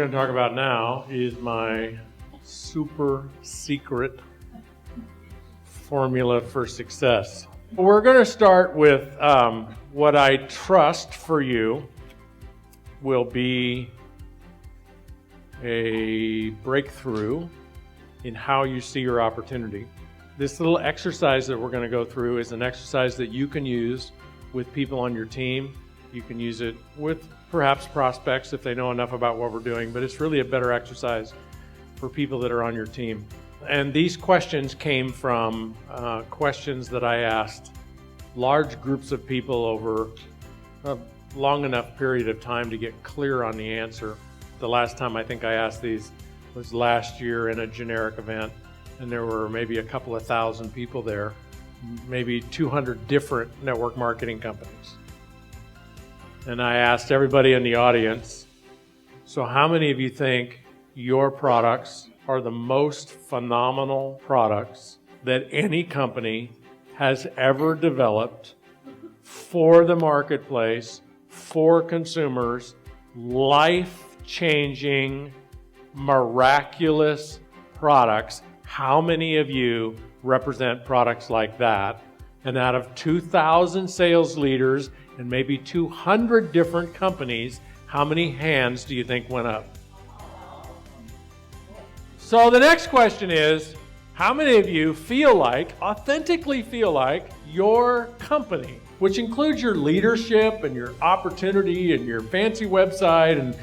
going to talk about now is my super secret formula for success. We're going to start with what I trust for you will be a breakthrough in how you see your opportunity. This little exercise that we're going to go through is an exercise that you can use with people on your team. You can use it with perhaps prospects if they know enough about what we're doing, but it's really a better exercise for people that are on your team. And these questions came from questions that I asked large groups of people over a long enough period of time to get clear on the answer. The last time I think I asked these was last year in a generic event, and there were maybe a couple of thousand people there, maybe 200 different network marketing companies. And I asked everybody in the audience, so how many of you think your products are the most phenomenal products that any company has ever developed for the marketplace, for consumers, life-changing, miraculous products? How many of you represent products like that? And out of 2,000 sales leaders and maybe 200 different companies, how many hands do you think went up? So the next question is, how many of you authentically feel like your company, which includes your leadership and your opportunity and your fancy website and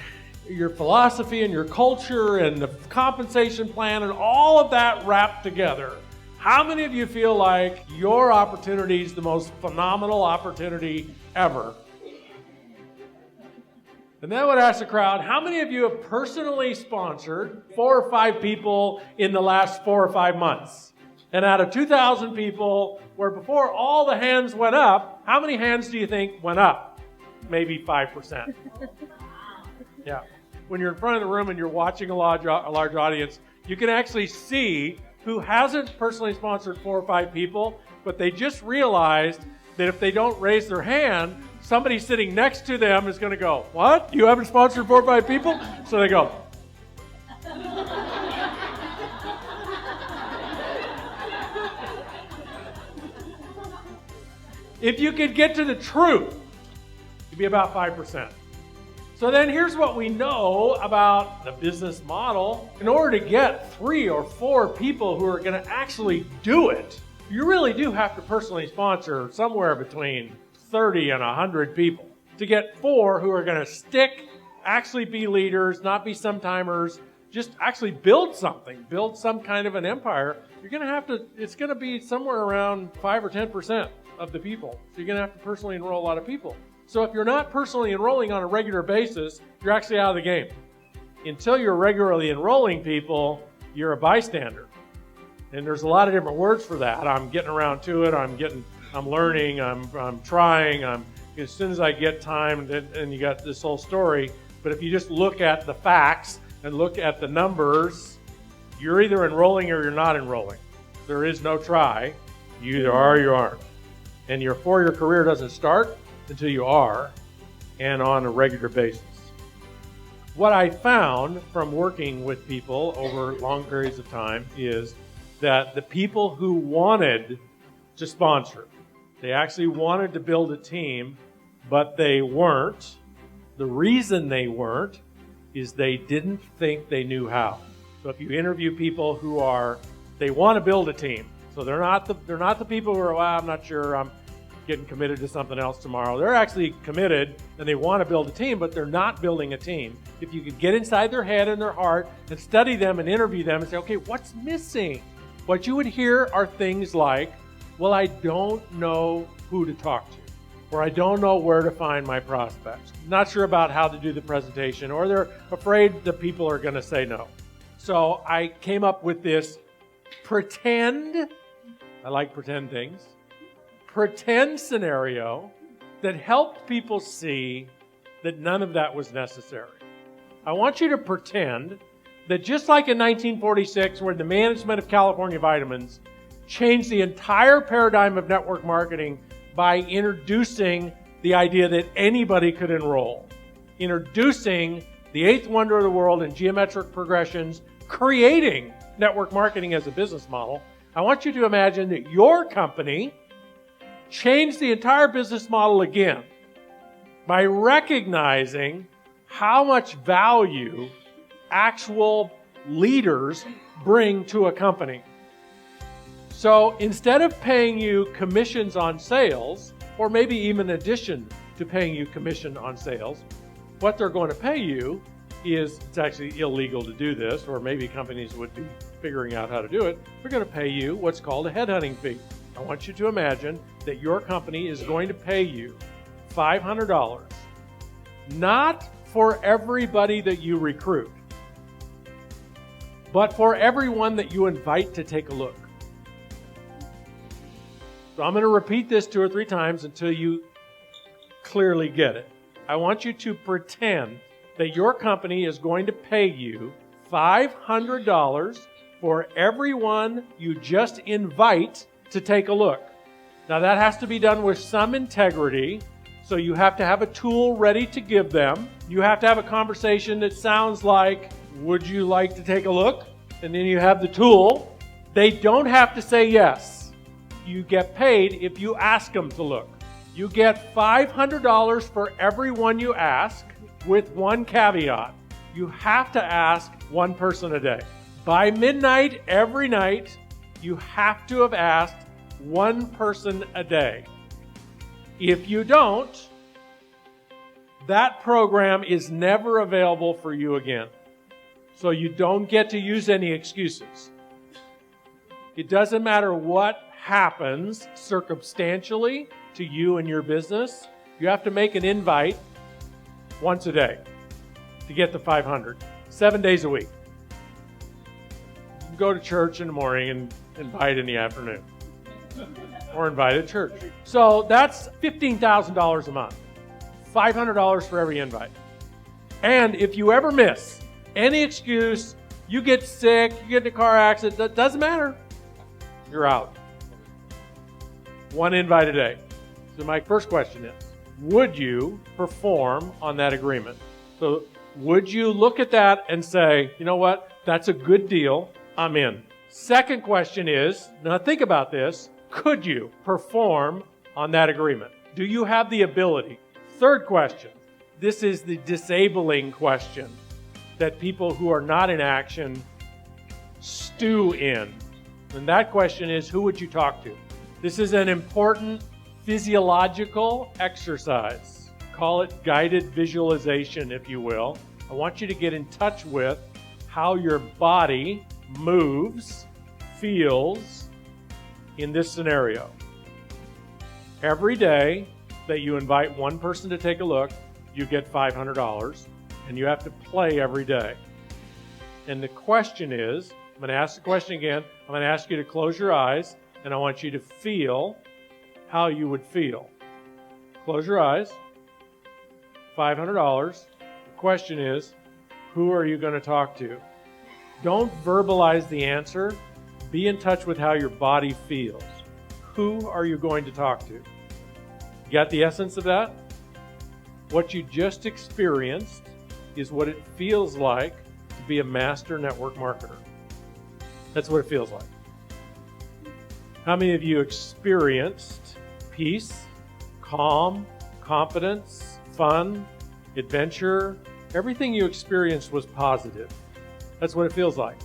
your philosophy and your culture and the compensation plan and all of that wrapped together, how many of you feel like your opportunity is the most phenomenal opportunity ever? And then I would ask the crowd, how many of you have personally sponsored 4 or 5 people in the last 4 or 5 months? And out of 2,000 people, where before all the hands went up, how many hands do you think went up? Maybe 5%. Yeah. When you're in front of the room and you're watching a large audience, you can actually see who hasn't personally sponsored 4 or 5 people, but they just realized that if they don't raise their hand, somebody sitting next to them is going to go, "What? You haven't sponsored 4 or 5 people?" So they go. If you could get to the truth, it'd be about 5%. So then here's what we know about the business model. In order to get 3 or 4 people who are going to actually do it, you really do have to personally sponsor somewhere between 30 and 100 people. To get 4 who are going to stick, actually be leaders, not be sometimers, just actually build something, build some kind of an empire, it's going to be somewhere around 5 or 10% of the people. So you're going to have to personally enroll a lot of people. So if you're not personally enrolling on a regular basis, you're actually out of the game. Until you're regularly enrolling people, you're a bystander. And there's a lot of different words for that. I'm getting around to it. I'm learning. I'm trying. As soon as I get time, and you got this whole story. But if you just look at the facts and look at the numbers, you're either enrolling or you're not enrolling. There is no try. You either are or you aren't. And your 4-year career doesn't start until you are, and on a regular basis. What I found from working with people over long periods of time is that the people who wanted to sponsor, they actually wanted to build a team, but they weren't. The reason they weren't is they didn't think they knew how. So if you interview people they want to build a team. So they're not the people who are, "Well, I'm not sure, I'm getting committed to something else tomorrow." They're actually committed and they want to build a team, but they're not building a team. If you could get inside their head and their heart and study them and interview them and say, okay, what's missing? What you would hear are things like, well, I don't know who to talk to, or I don't know where to find my prospects. Not sure about how to do the presentation, or they're afraid that people are going to say no. So I came up with this pretend scenario that helped people see that none of that was necessary. I want you to pretend that just like in 1946, when the management of California Vitamins changed the entire paradigm of network marketing by introducing the idea that anybody could enroll, introducing the eighth wonder of the world in geometric progressions, creating network marketing as a business model, I want you to imagine that your company changed the entire business model again by recognizing how much value actual leaders bring to a company. So instead of paying you commissions on sales, or maybe even in addition to paying you commission on sales, what they're going to pay you is, it's actually illegal to do this, or maybe companies would be figuring out how to do it, they're going to pay you what's called a headhunting fee. I want you to imagine that your company is going to pay you $500, not for everybody that you recruit, but for everyone that you invite to take a look. So I'm going to repeat this 2 or 3 times until you clearly get it. I want you to pretend that your company is going to pay you $500 for everyone you just invite to take a look. Now that has to be done with some integrity, so you have to have a tool ready to give them. You have to have a conversation that sounds like, would you like to take a look? And then you have the tool. They don't have to say yes. You get paid if you ask them to look. You get $500 for everyone you ask, with one caveat. You have to ask one person a day. By midnight every night, you have to have asked one person a day. If you don't, that program is never available for you again. So you don't get to use any excuses. It doesn't matter what happens circumstantially to you and your business. You have to make an invite once a day to get the 500, 7 days a week. You can go to church in the morning and invite in the afternoon, or invite at church. So that's $15,000 a month, $500 for every invite. And if you ever miss any excuse, you get sick, you get in a car accident, that doesn't matter. You're out. One invite a day. So my first question is, would you perform on that agreement? So would you look at that and say, you know what, that's a good deal, I'm in. Second question is, now think about this, could you perform on that agreement? Do you have the ability? Third question, this is the disabling question that people who are not in action stew in. And that question is, who would you talk to? This is an important physiological exercise. Call it guided visualization, if you will. I want you to get in touch with how your body moves, feels in this scenario. Every day that you invite one person to take a look, you get $500, and you have to play every day. And the question is, I'm going to ask the question again. I'm going to ask you to close your eyes, and I want you to feel how you would feel. Close your eyes. $500. The question is, who are you going to talk to? Don't verbalize the answer. Be in touch with how your body feels. Who are you going to talk to? You got the essence of that? What you just experienced is what it feels like to be a master network marketer. That's what it feels like. How many of you experienced peace, calm, confidence, fun, adventure? Everything you experienced was positive. That's what it feels like.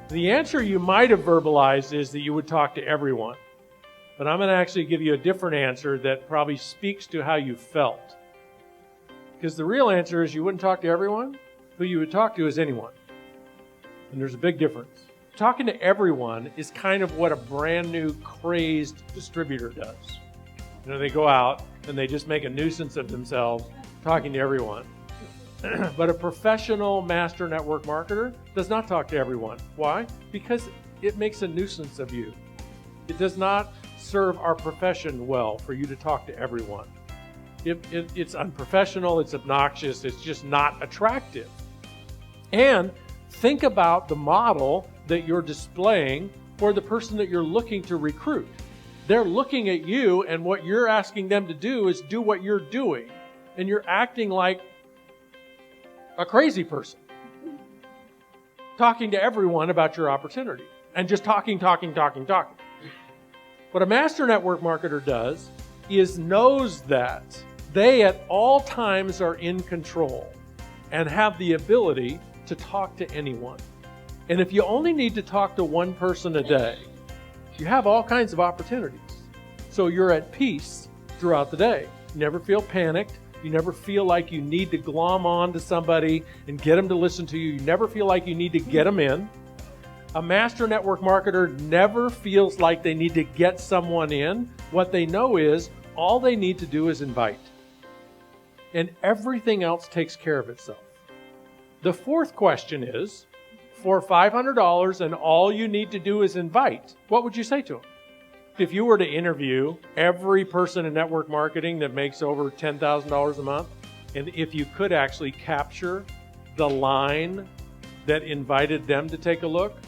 The answer you might have verbalized is that you would talk to everyone. But I'm going to actually give you a different answer that probably speaks to how you felt. Because the real answer is you wouldn't talk to everyone. Who you would talk to is anyone. And there's a big difference. Talking to everyone is kind of what a brand new crazed distributor does. You know, they go out and they just make a nuisance of themselves talking to everyone. But a professional master network marketer does not talk to everyone. Why? Because it makes a nuisance of you. It does not serve our profession well for you to talk to everyone. It's unprofessional, it's obnoxious, it's just not attractive. And think about the model that you're displaying for the person that you're looking to recruit. They're looking at you, and what you're asking them to do is do what you're doing. And you're acting like a crazy person. Talking to everyone about your opportunity. And just talking. What a master network marketer does is knows that they at all times are in control and have the ability to talk to anyone. And if you only need to talk to one person a day, you have all kinds of opportunities. So you're at peace throughout the day. You never feel panicked. You never feel like you need to glom on to somebody and get them to listen to you. You never feel like you need to get them in. A master network marketer never feels like they need to get someone in. What they know is all they need to do is invite. And everything else takes care of itself. The fourth question is, for $500 and all you need to do is invite, what would you say to them? If you were to interview every person in network marketing that makes over $10,000 a month, and if you could actually capture the line that invited them to take a look,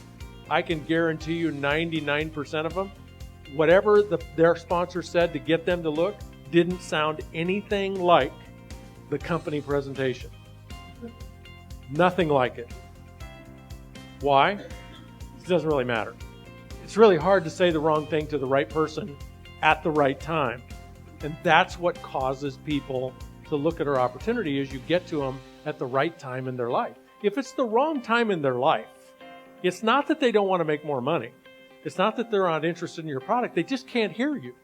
I can guarantee you 99% of them, whatever their sponsor said to get them to look, didn't sound anything like the company presentation. Nothing like it. Why? It doesn't really matter. It's really hard to say the wrong thing to the right person at the right time. And that's what causes people to look at our opportunity is you get to them at the right time in their life. If it's the wrong time in their life, it's not that they don't want to make more money. It's not that they're not interested in your product. They just can't hear you.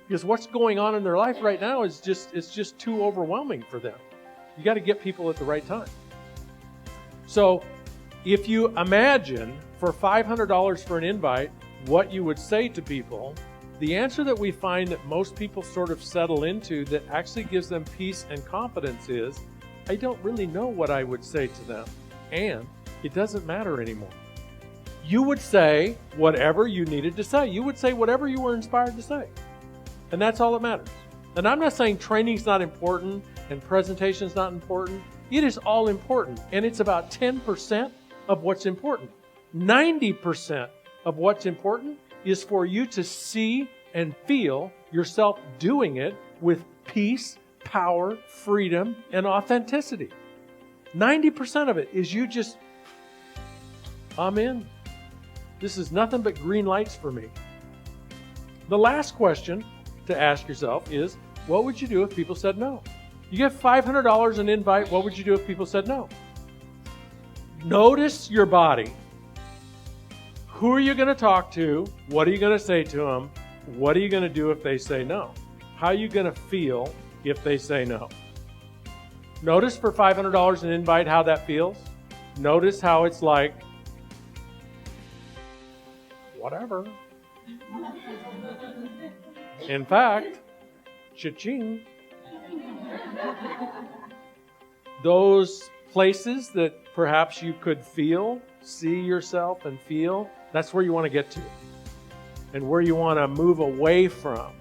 Because what's going on in their life right now is just too overwhelming for them. You got to get people at the right time. So if you imagine for $500 for an invite, what you would say to people, the answer that we find that most people sort of settle into that actually gives them peace and confidence is, I don't really know what I would say to them. And it doesn't matter anymore. You would say whatever you needed to say. You would say whatever you were inspired to say. And that's all that matters. And I'm not saying training's not important and presentation's not important. It is all important. And it's about 10% of what's important. 90% of what's important is for you to see and feel yourself doing it with peace, power, freedom, and authenticity. 90% of it is you just, I'm in. This is nothing but green lights for me. The last question to ask yourself is, what would you do if people said no? You get $500 an invite, what would you do if people said no? Notice your body. Who are you going to talk to? What are you going to say to them? What are you going to do if they say no? How are you going to feel if they say no? Notice for $500 an invite how that feels. Notice how it's like, whatever. In fact, cha-ching. Those places that perhaps you could feel, see yourself and feel, that's where you want to get to. And where you want to move away from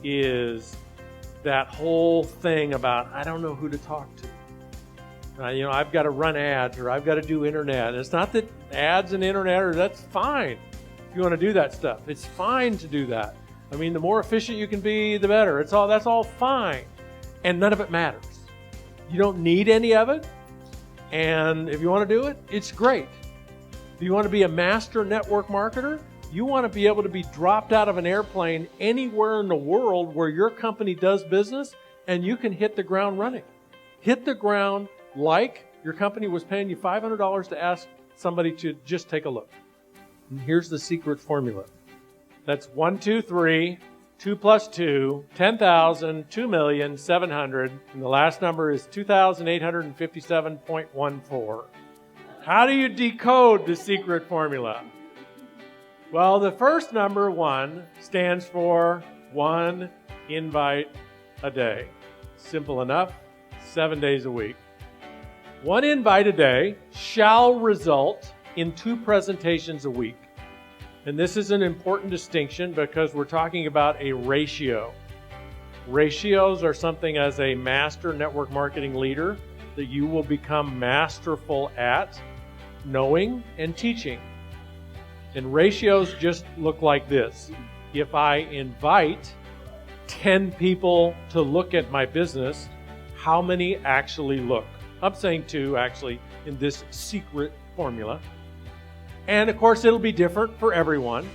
is that whole thing about, I don't know who to talk to. I've got to run ads or I've got to do internet. And it's not that ads and internet, that's fine. If you want to do that stuff, it's fine to do that. I mean, the more efficient you can be, the better. That's all fine. And none of it matters. You don't need any of it. And if you want to do it, it's great. If you want to be a master network marketer, you want to be able to be dropped out of an airplane anywhere in the world where your company does business and you can hit the ground running. Hit the ground like your company was paying you $500 to ask somebody to just take a look. And here's the secret formula. That's 1, 2, 3, 2 plus 2, 10,000, 2,700,000, and the last number is 2,857.14. How do you decode the secret formula? Well, the first number, 1, stands for 1 invite a day. Simple enough, 7 days a week. 1 invite a day shall result in 2 presentations a week. And this is an important distinction because we're talking about a ratio. Ratios are something as a master network marketing leader that you will become masterful at knowing and teaching. And ratios just look like this. If I invite 10 people to look at my business, how many actually look? I'm saying 2 actually in this secret formula. And of course, it'll be different for everyone.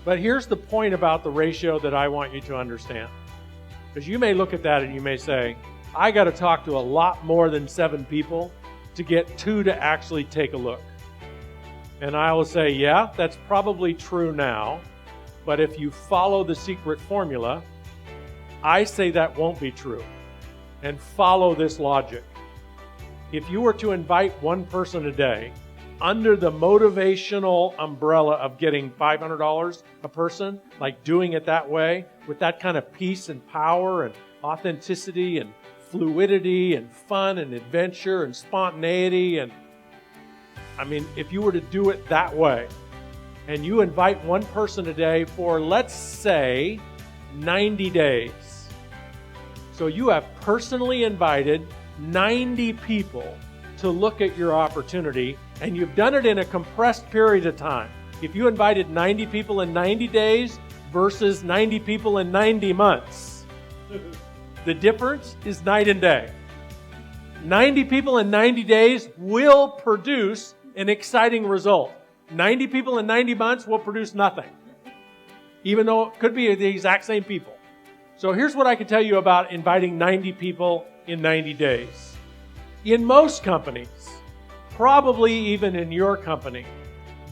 But here's the point about the ratio that I want you to understand. Because you may look at that and you may say, I got to talk to a lot more than 7 people to get 2 to actually take a look. And I will say, yeah, that's probably true now. But if you follow the secret formula, I say that won't be true. And follow this logic. If you were to invite 1 person a day under the motivational umbrella of getting $500 a person, like doing it that way, with that kind of peace and power and authenticity and fluidity and fun and adventure and spontaneity, and if you were to do it that way, and you invite 1 person a day for, let's say, 90 days. So you have personally invited 90 people to look at your opportunity, and you've done it in a compressed period of time. If you invited 90 people in 90 days versus 90 people in 90 months, the difference is night and day. 90 people in 90 days will produce an exciting result. 90 people in 90 months will produce nothing, even though it could be the exact same people. So here's what I can tell you about inviting 90 people in 90 days. In most companies, probably even in your company,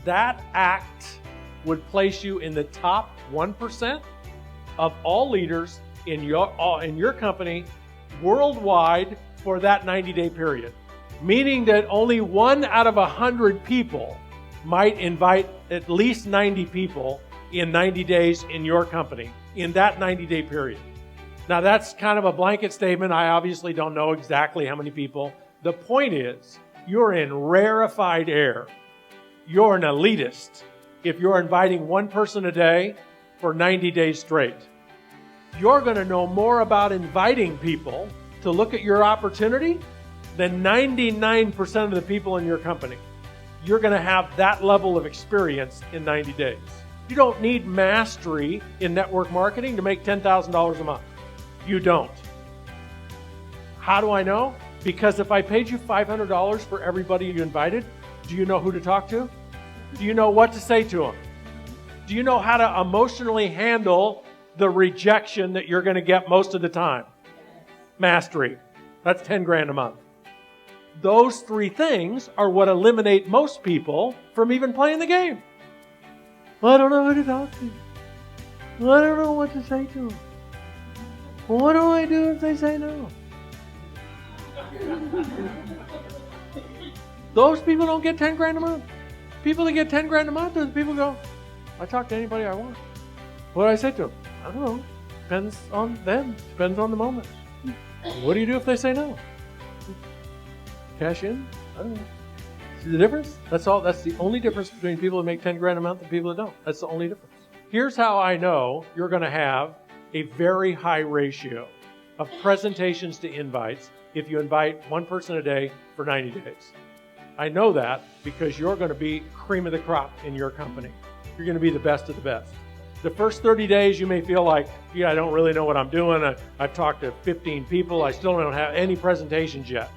that act would place you in the top 1% of all leaders in your company worldwide for that 90-day period. Meaning that only 1 out of 100 people might invite at least 90 people in 90 days in your company in that 90-day period. Now that's kind of a blanket statement. I obviously don't know exactly how many people. The point is, you're in rarefied air. You're an elitist if you're inviting 1 person a day for 90 days straight. You're going to know more about inviting people to look at your opportunity than 99% of the people in your company. You're going to have that level of experience in 90 days. You don't need mastery in network marketing to make $10,000 a month. You don't. How do I know? Because if I paid you $500 for everybody you invited, do you know who to talk to? Do you know what to say to them? Do you know how to emotionally handle the rejection that you're going to get most of the time? Mastery. That's 10 grand a month. Those 3 things are what eliminate most people from even playing the game. Well, I don't know who to talk to. Well, I don't know what to say to them. Well, what do I do if they say no? Those people don't get 10 grand a month. People that get 10 grand a month are the people who go, I talk to anybody I want. What do I say to them? I don't know. Depends on them. Depends on the moment. What do you do if they say no? Cash in? I don't know. See the difference? That's all. That's the only difference between people who make 10 grand a month and people that don't. That's the only difference. Here's how I know you're going to have a very high ratio of presentations to invites if you invite 1 person a day for 90 days. I know that because you're going to be cream of the crop in your company. You're going to be the best of the best. The first 30 days you may feel like, I don't really know what I'm doing. I've talked to 15 people. I still don't have any presentations yet.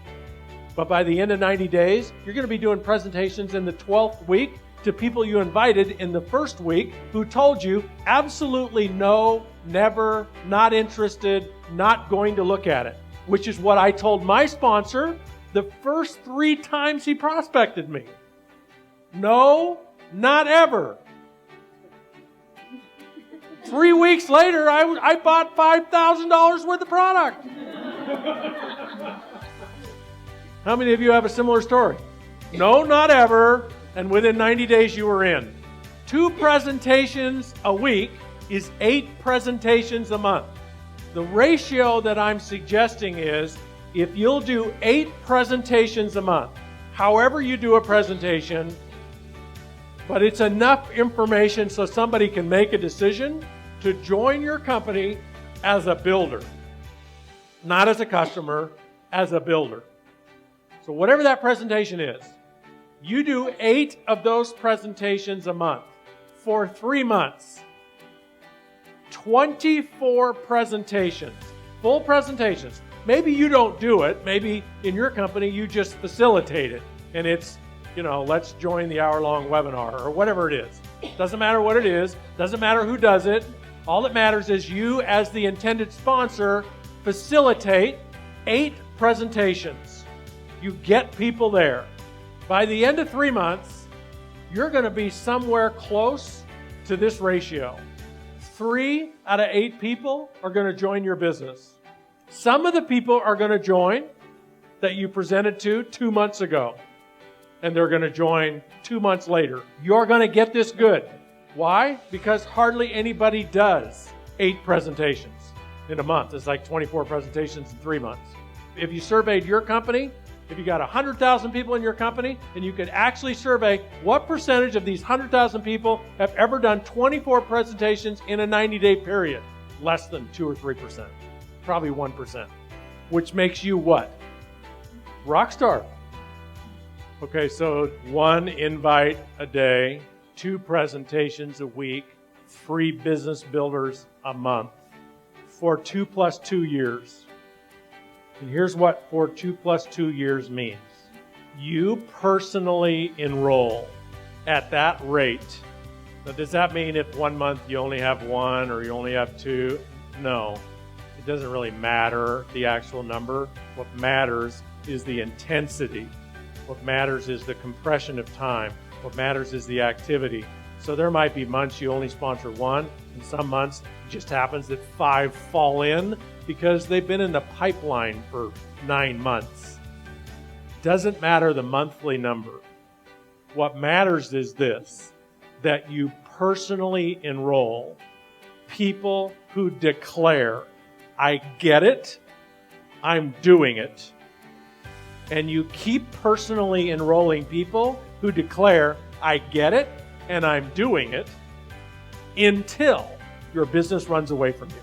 But by the end of 90 days, you're going to be doing presentations in the 12th week to people you invited in the first week who told you absolutely no, never, not interested, not going to look at it, which is what I told my sponsor the first 3 times he prospected me. No, not ever. 3 weeks later, I bought $5,000 worth of product. How many of you have a similar story? No, not ever. And within 90 days, you were in. 2 presentations a week is 8 presentations a month. The ratio that I'm suggesting is if you'll do 8 presentations a month, however you do a presentation, but it's enough information so somebody can make a decision to join your company as a builder, not as a customer, as a builder. So whatever that presentation is, you do 8 of those presentations a month for 3 months. 24 presentations, full presentations, Maybe you don't do it. Maybe in your company you just facilitate it. And it's, let's join the hour-long webinar or whatever it is. Doesn't matter what it is. Doesn't matter who does it. All that matters is you, as the intended sponsor, facilitate 8 presentations. You get people there. By the end of 3 months, you're going to be somewhere close to this ratio. 3 out of 8 people are going to join your business. Some of the people are going to join that you presented to 2 months ago, and they're going to join 2 months later. You're going to get this good. Why? Because hardly anybody does 8 presentations in a month. It's like 24 presentations in 3 months. If you surveyed your company, if you got 100,000 people in your company, and you could actually survey what percentage of these 100,000 people have ever done 24 presentations in a 90-day period, less than 2 or 3%, probably 1%, which makes you what? Rockstar. Okay, so 1 invite a day, 2 presentations a week, 3 business builders a month for 2 + 2 years. And here's what for 2 + 2 years means. You personally enroll at that rate. Now, does that mean if 1 month you only have 1 or you only have 2? No, it doesn't really matter the actual number. What matters is the intensity. What matters is the compression of time. What matters is the activity. So there might be months you only sponsor 1, and some months it just happens that 5 fall in because they've been in the pipeline for 9 months. Doesn't matter the monthly number. What matters is this, that you personally enroll people who declare, I get it, I'm doing it. And you keep personally enrolling people who declare, I get it and I'm doing it, until your business runs away from you.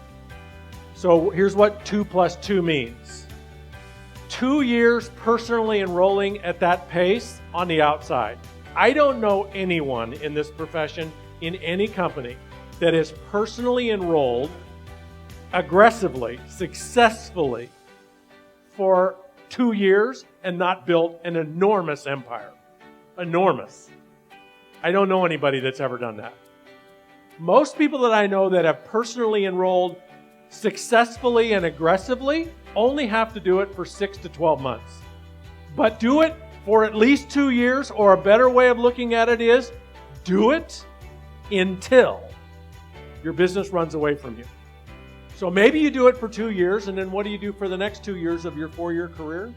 So here's what 2 + 2 means. 2 years personally enrolling at that pace on the outside. I don't know anyone in this profession, in any company, that is personally enrolled aggressively, successfully for 2 years and not built an enormous empire. Enormous. I don't know anybody that's ever done that. Most people that I know that have personally enrolled successfully and aggressively only have to do it for 6 to 12 months. But do it for at least 2 years, or a better way of looking at it is, do it until your business runs away from you. So maybe you do it for 2 years, and then what do you do for the next 2 years of your 4-year career?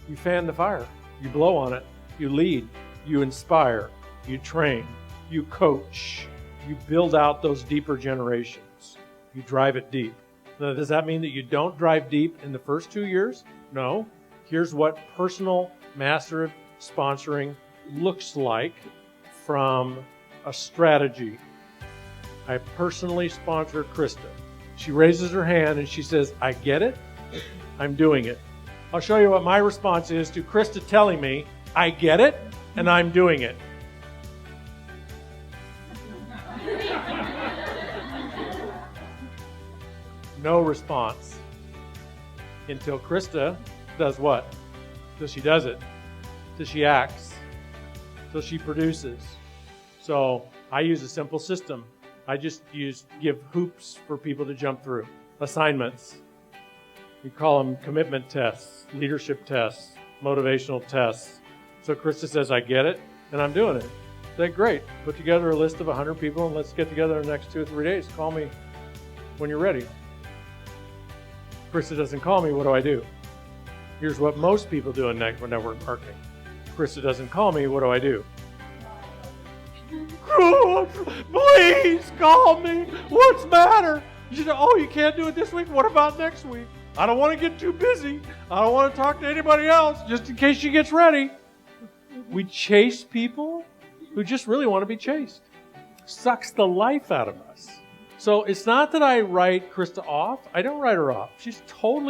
You fan the fire. You blow on it. You lead. You inspire. You train. You coach. You build out those deeper generations. You drive it deep. Now, does that mean that you don't drive deep in the first 2 years? No. Here's what personal master sponsoring looks like from a strategy. I personally sponsor Krista. She raises her hand and she says, I get it, I'm doing it. I'll show you what my response is to Krista telling me, I get it, and I'm doing it. No response. Until Krista does what? Till she does it. Till she acts. Till she produces. So I use a simple system. I just give hoops for people to jump through. Assignments. We call them commitment tests, leadership tests, motivational tests. So Krista says, I get it, and I'm doing it. I say, great. Put together a list of 100 people, and let's get together in the next 2 or 3 days. Call me when you're ready. Krista doesn't call me, what do? Here's what most people do in network marketing. Krista doesn't call me, what do? Please call me. What's the matter? You know, oh, you can't do it this week? What about next week? I don't want to get too busy. I don't want to talk to anybody else, just in case she gets ready. We chase people who just really want to be chased. Sucks the life out of us. So it's not that I write Krista off. I don't write her off. She's on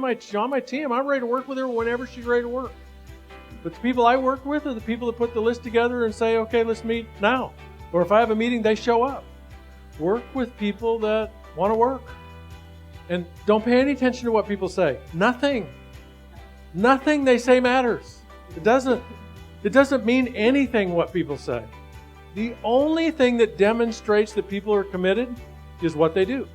my team. I'm ready to work with her whenever she's ready to work. But the people I work with are the people that put the list together and say, okay, let's meet now. Or if I have a meeting, they show up. Work with people that want to work. And don't pay any attention to what people say. Nothing they say matters. It doesn't mean anything what people say. The only thing that demonstrates that people are committed is what they do.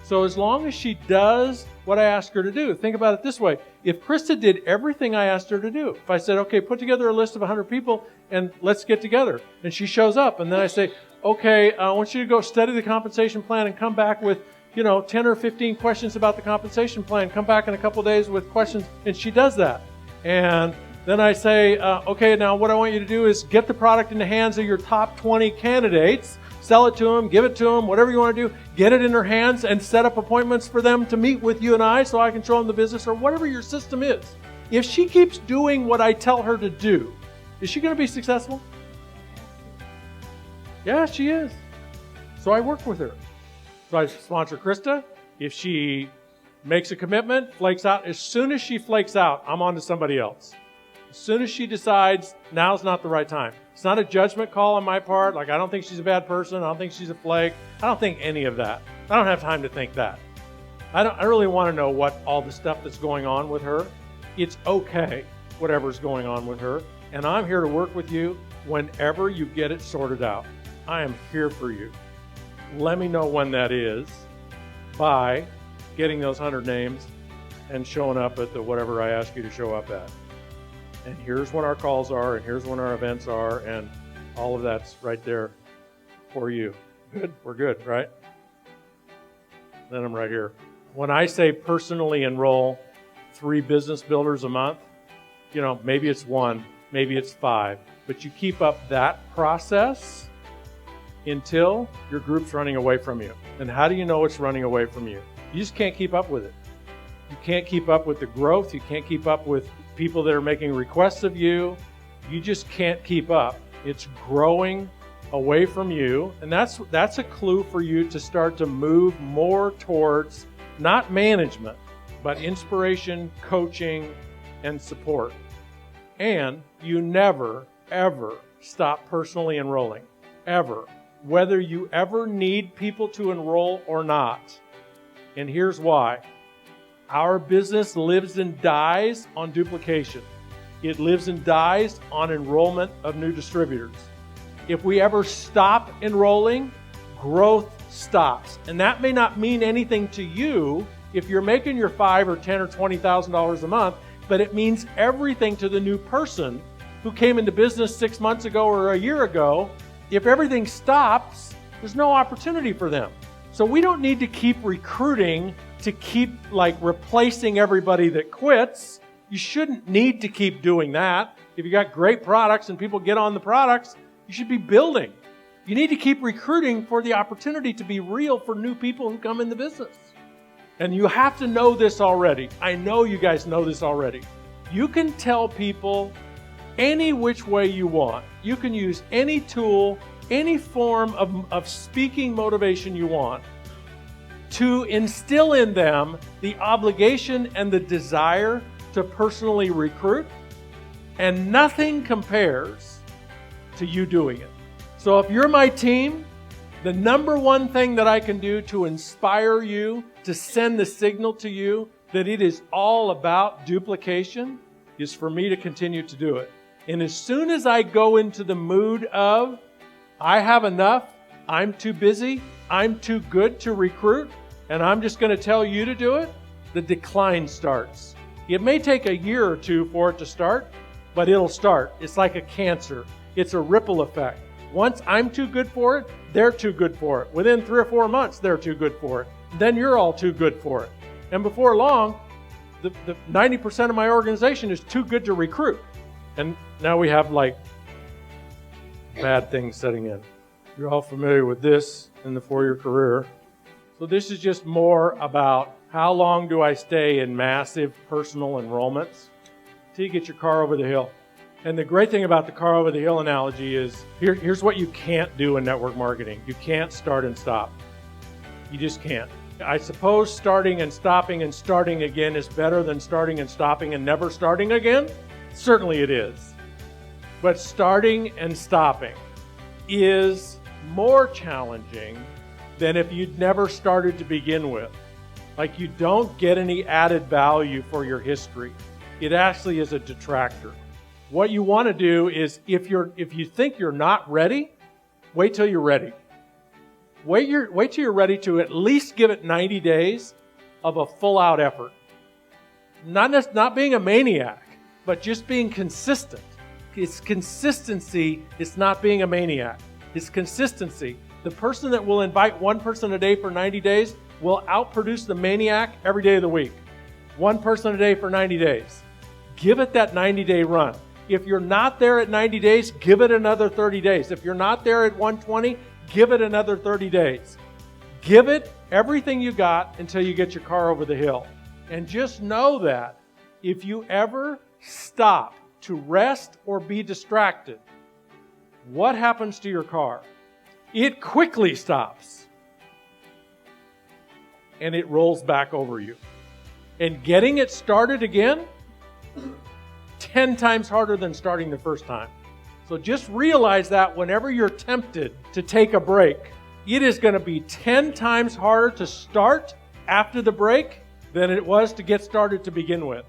So as long as she does what I ask her to do, think about it this way. If Krista did everything I asked her to do, if I said, okay, put together a list of 100 people and let's get together, and she shows up, and then I say, okay, I want you to go study the compensation plan and come back with 10 or 15 questions about the compensation plan. Come back in a couple days with questions, and she does that. And then I say, okay, now what I want you to do is get the product in the hands of your top 20 candidates, sell it to them, give it to them, whatever you want to do, get it in their hands and set up appointments for them to meet with you and I so I can show them the business or whatever your system is. If she keeps doing what I tell her to do, is she going to be successful? Yeah, she is. So I work with her. So I sponsor Krista. If she makes a commitment, flakes out, as soon as she flakes out, I'm on to somebody else. As soon as she decides now's not the right time. It's not a judgment call on my part. Like, I don't think she's a bad person. I don't think she's a flake. I don't think any of that. I don't have time to think that. I really want to know what all the stuff that's going on with her. It's okay, whatever's going on with her. And I'm here to work with you whenever you get it sorted out. I am here for you. Let me know when that is by getting those 100 names and showing up at the whatever I ask you to show up at. And here's when our calls are, and here's when our events are, and all of that's right there for you. Good? We're good, right? Then I'm right here. When I say personally enroll 3 business builders a month, maybe it's 1, maybe it's 5, but you keep up that process until your group's running away from you. And how do you know it's running away from you? You just can't keep up with it. You can't keep up with the growth. You can't keep up with people that are making requests of you. You just can't keep up. It's growing away from you. And that's a clue for you to start to move more towards not management, but inspiration, coaching, and support. And you never, ever stop personally enrolling. Ever. Whether you ever need people to enroll or not. And here's why. Our business lives and dies on duplication. It lives and dies on enrollment of new distributors. If we ever stop enrolling, growth stops. And that may not mean anything to you if you're making your $5,000 or $10,000 or $20,000 a month, but it means everything to the new person who came into business 6 months ago or a year ago. If everything stops, there's no opportunity for them. So we don't need to keep recruiting to keep replacing everybody that quits. You shouldn't need to keep doing that. If you got great products and people get on the products, you should be building. You need to keep recruiting for the opportunity to be real for new people who come in the business. And you have to know this already. I know you guys know this already. You can tell people any which way you want. You can use any tool, any form of speaking motivation you want to instill in them the obligation and the desire to personally recruit, and nothing compares to you doing it. So if you're my team, the number one thing that I can do to inspire you, to send the signal to you that it is all about duplication, is for me to continue to do it. And as soon as I go into the mood of, I have enough, I'm too busy, I'm too good to recruit, and I'm just going to tell you to do it, the decline starts. It may take a year or two for it to start, but it'll start. It's like a cancer. It's a ripple effect. Once I'm too good for it, they're too good for it. Within 3 or 4 months, they're too good for it. Then you're all too good for it. And before long, the 90% of my organization is too good to recruit. And now we have bad things setting in. You're all familiar with this in the 4-year career. So this is just more about how long do I stay in massive personal enrollments till you get your car over the hill. And the great thing about the car over the hill analogy is here's what you can't do in network marketing. You can't start and stop. You just can't. I suppose starting and starting again is better than starting and stopping and never starting again. Certainly it is. But starting and stopping is more challenging than if you'd never started to begin with. Like you don't get any added value for your history. It actually is a detractor. What you want to do is if you think you're not ready, wait till you're ready. Wait till you're ready to at least give it 90 days of a full-out effort. Not being a maniac, but just being consistent. It's consistency. It's not being a maniac. It's consistency. The person that will invite one person a day for 90 days will outproduce the maniac every day of the week. One person a day for 90 days. Give it that 90-day run. If you're not there at 90 days, give it another 30 days. If you're not there at 120, give it another 30 days. Give it everything you got until you get your car over the hill. And just know that if you ever stop to rest or be distracted, what happens to your car? It quickly stops. And it rolls back over you. And getting it started again, 10 times harder than starting the first time. So just realize that whenever you're tempted to take a break, it is going to be 10 times harder to start after the break than it was to get started to begin with.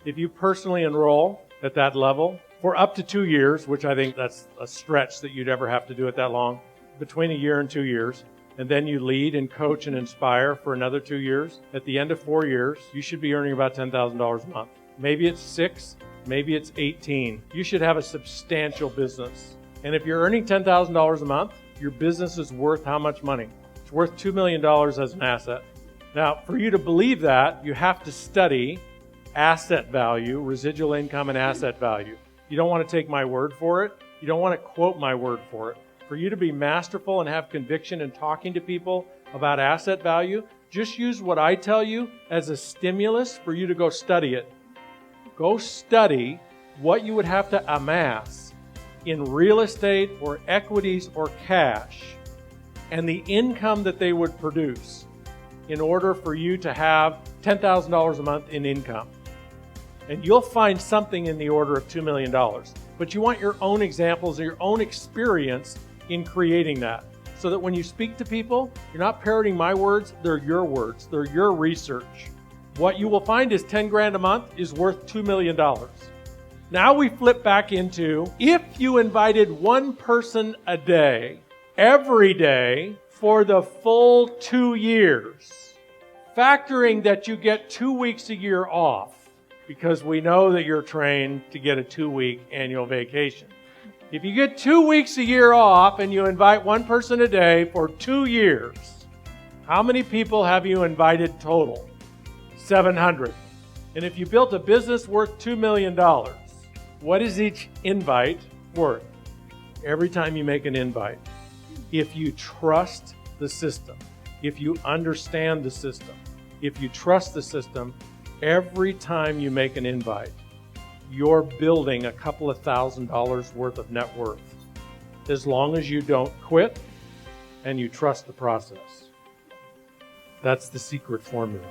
If you personally enroll at that level for up to 2 years, which I think that's a stretch that you'd ever have to do it that long, between a year and 2 years, and then you lead and coach and inspire for another 2 years, at the end of 4 years, you should be earning about $10,000 a month. Maybe it's 6, maybe it's 18. You should have a substantial business. And if you're earning $10,000 a month, your business is worth how much money? It's worth $2 million as an asset. Now, for you to believe that, you have to study asset value, residual income and asset value. You don't want to take my word for it. You don't want to quote my word for it. For you to be masterful and have conviction in talking to people about asset value, just use what I tell you as a stimulus for you to go study it. Go study what you would have to amass in real estate or equities or cash and the income that they would produce in order for you to have $10,000 a month in income. And you'll find something in the order of $2 million. But you want your own examples or your own experience in creating that. So that when you speak to people, you're not parroting my words, they're your words, they're your research. What you will find is 10 grand a month is worth $2 million. Now we flip back into, if you invited one person a day, every day, for the full 2 years, factoring that you get 2 weeks a year off, because we know that you're trained to get a 2-week annual vacation. If you get 2 weeks a year off and you invite one person a day for 2 years, how many people have you invited total? 700. And if you built a business worth $2 million, what is each invite worth? Every time you make an invite, if you trust the system, if you understand the system, if you trust the system, every time you make an invite, you're building a couple of $1,000s worth of net worth, as long as you don't quit and you trust the process. That's the secret formula.